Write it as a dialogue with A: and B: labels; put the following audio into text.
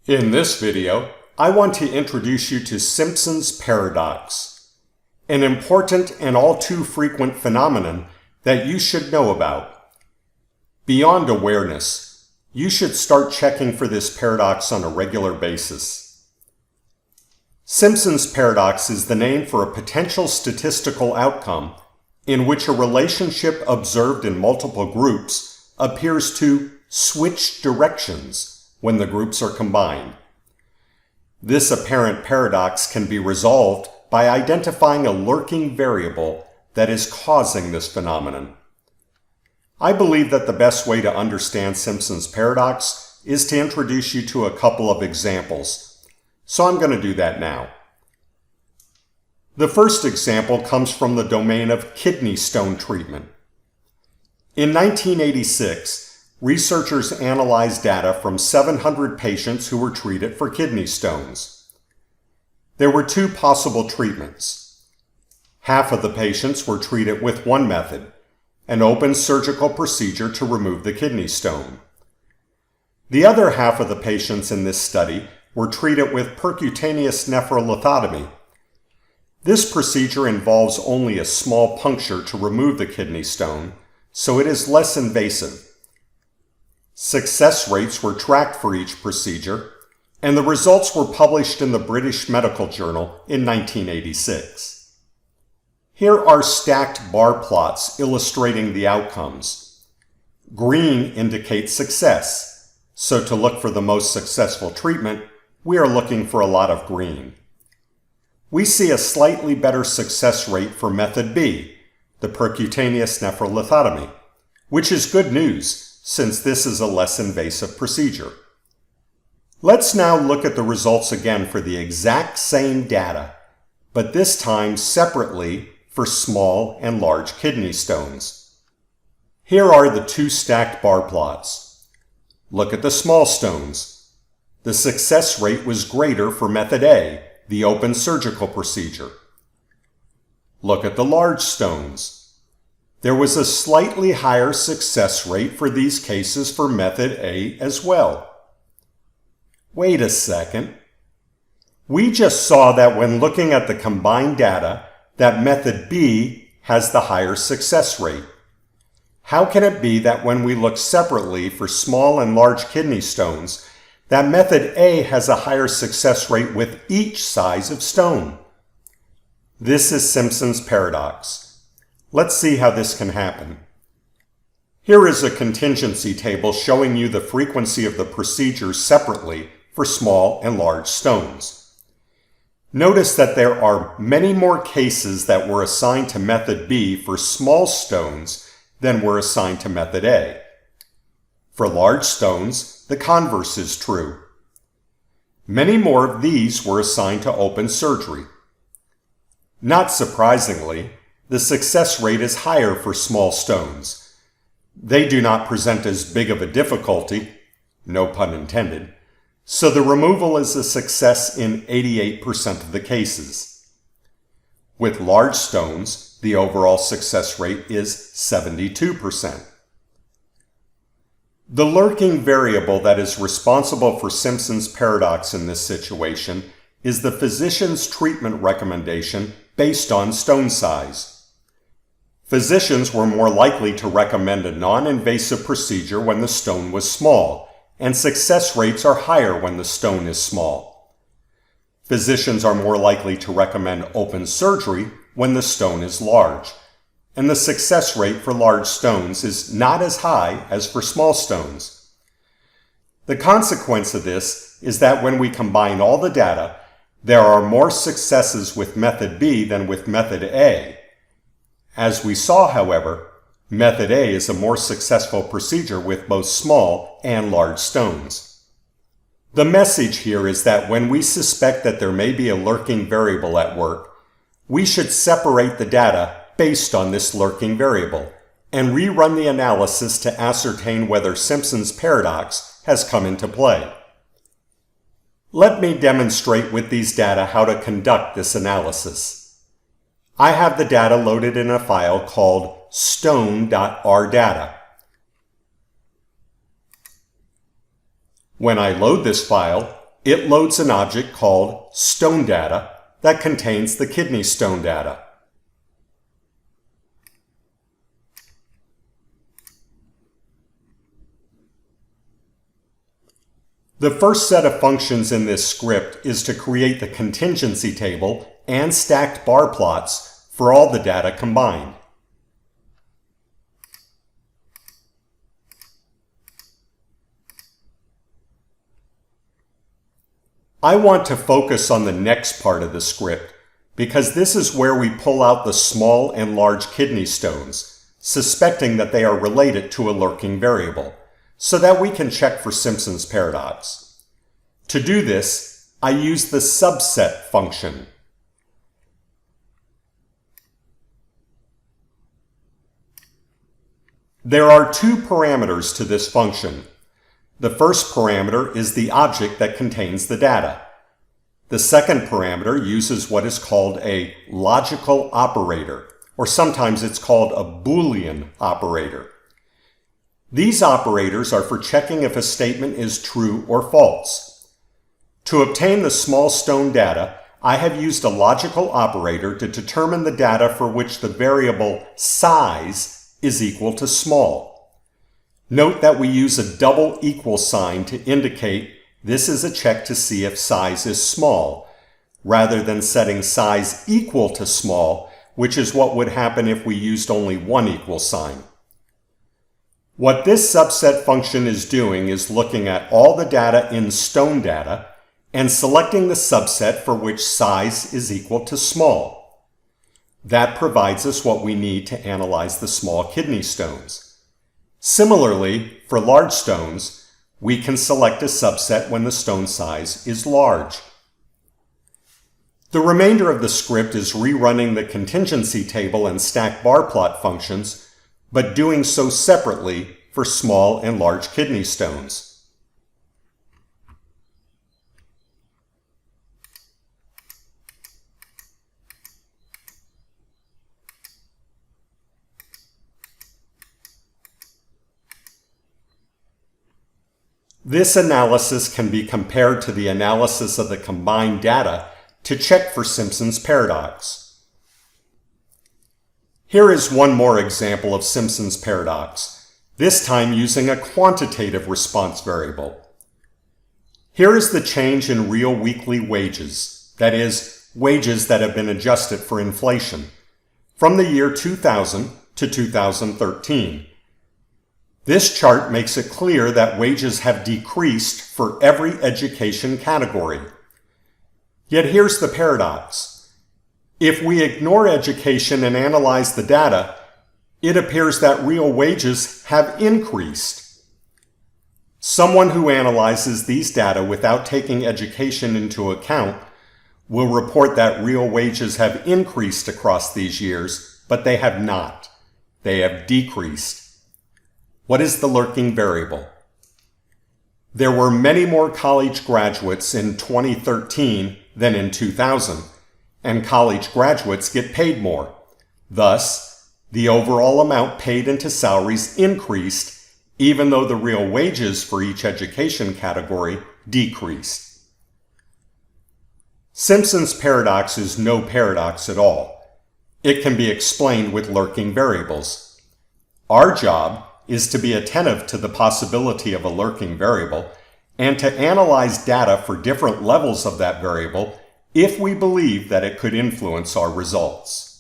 A: In this video, I want to introduce you to Simpson's paradox, an important and all too frequent phenomenon that you should know about. Beyond awareness, you should start checking for this paradox on a regular basis. Simpson's paradox is the name for a potential statistical outcome in which a relationship observed in multiple groups appears to switch directions when the groups are combined. This apparent paradox can be resolved by identifying a lurking variable that is causing this phenomenon. I believe that the best way to understand Simpson's paradox is to introduce you to a couple of examples, so I'm going to do that now. The first example comes from the domain of kidney stone treatment. In 1986, researchers analyzed data from 700 patients who were treated for kidney stones. There were two possible treatments. Half of the patients were treated with one method, an open surgical procedure to remove the kidney stone. The other half of the patients in this study were treated with percutaneous nephrolithotomy. This procedure involves only a small puncture to remove the kidney stone, so it is less invasive. Success rates were tracked for each procedure, and the results were published in the British Medical Journal in 1986. Here are stacked bar plots illustrating the outcomes. Green indicates success, so to look for the most successful treatment, we are looking for a lot of green. We see a slightly better success rate for method B, the percutaneous nephrolithotomy, which is good news since this is a less invasive procedure. Let's now look at the results again for the exact same data, but this time separately for small and large kidney stones. Here are the two stacked bar plots. Look at the small stones. The success rate was greater for method A, the open surgical procedure. Look at the large stones. There was a slightly higher success rate for these cases for method A as well. Wait a second. We just saw that when looking at the combined data, that method B has the higher success rate. How can it be that when we look separately for small and large kidney stones, that method A has a higher success rate with each size of stone? This is Simpson's paradox. Let's see how this can happen. Here is a contingency table showing you the frequency of the procedures separately for small and large stones. Notice that there are many more cases that were assigned to method B for small stones than were assigned to method A. For large stones, the converse is true. Many more of these were assigned to open surgery. Not surprisingly, the success rate is higher for small stones. They do not present as big of a difficulty, no pun intended, so the removal is a success in 88% of the cases. With large stones, the overall success rate is 72%. The lurking variable that is responsible for Simpson's paradox in this situation is the physician's treatment recommendation based on stone size. Physicians were more likely to recommend a non-invasive procedure when the stone was small, and success rates are higher when the stone is small. Physicians are more likely to recommend open surgery when the stone is large, and the success rate for large stones is not as high as for small stones. The consequence of this is that when we combine all the data, there are more successes with method B than with method A. As we saw, however, method A is a more successful procedure with both small and large stones. The message here is that when we suspect that there may be a lurking variable at work, we should separate the data based on this lurking variable and rerun the analysis to ascertain whether Simpson's paradox has come into play. Let me demonstrate with these data how to conduct this analysis. I have the data loaded in a file called stone.rdata. When I load this file, it loads an object called stone data that contains the kidney stone data. The first set of functions in this script is to create the contingency table and stacked bar plots for all the data combined. I want to focus on the next part of the script because this is where we pull out the small and large kidney stones, suspecting that they are related to a lurking variable, so that we can check for Simpson's paradox. To do this, I use the subset function. There are two parameters to this function. The first parameter is the object that contains the data. The second parameter uses what is called a logical operator, or sometimes it's called a Boolean operator. These operators are for checking if a statement is true or false. To obtain the small stone data, I have used a logical operator to determine the data for which the variable size is equal to small. Note that we use a double equal sign to indicate this is a check to see if size is small, rather than setting size equal to small, which is what would happen if we used only one equal sign. What this subset function is doing is looking at all the data in stone data and selecting the subset for which size is equal to small. That provides us what we need to analyze the small kidney stones. Similarly, for large stones, we can select a subset when the stone size is large. The remainder of the script is rerunning the contingency table and stack bar plot functions, but doing so separately for small and large kidney stones. This analysis can be compared to the analysis of the combined data to check for Simpson's paradox. Here is one more example of Simpson's paradox, this time using a quantitative response variable. Here is the change in real weekly wages, that is, wages that have been adjusted for inflation, from the year 2000 to 2013. This chart makes it clear that wages have decreased for every education category. Yet here's the paradox. If we ignore education and analyze the data, it appears that real wages have increased. Someone who analyzes these data without taking education into account will report that real wages have increased across these years, but they have not. They have decreased. What is the lurking variable? There were many more college graduates in 2013 than in 2000, and college graduates get paid more. Thus, the overall amount paid into salaries increased, even though the real wages for each education category decreased. Simpson's paradox is no paradox at all. It can be explained with lurking variables. Our job is to be attentive to the possibility of a lurking variable and to analyze data for different levels of that variable if we believe that it could influence our results.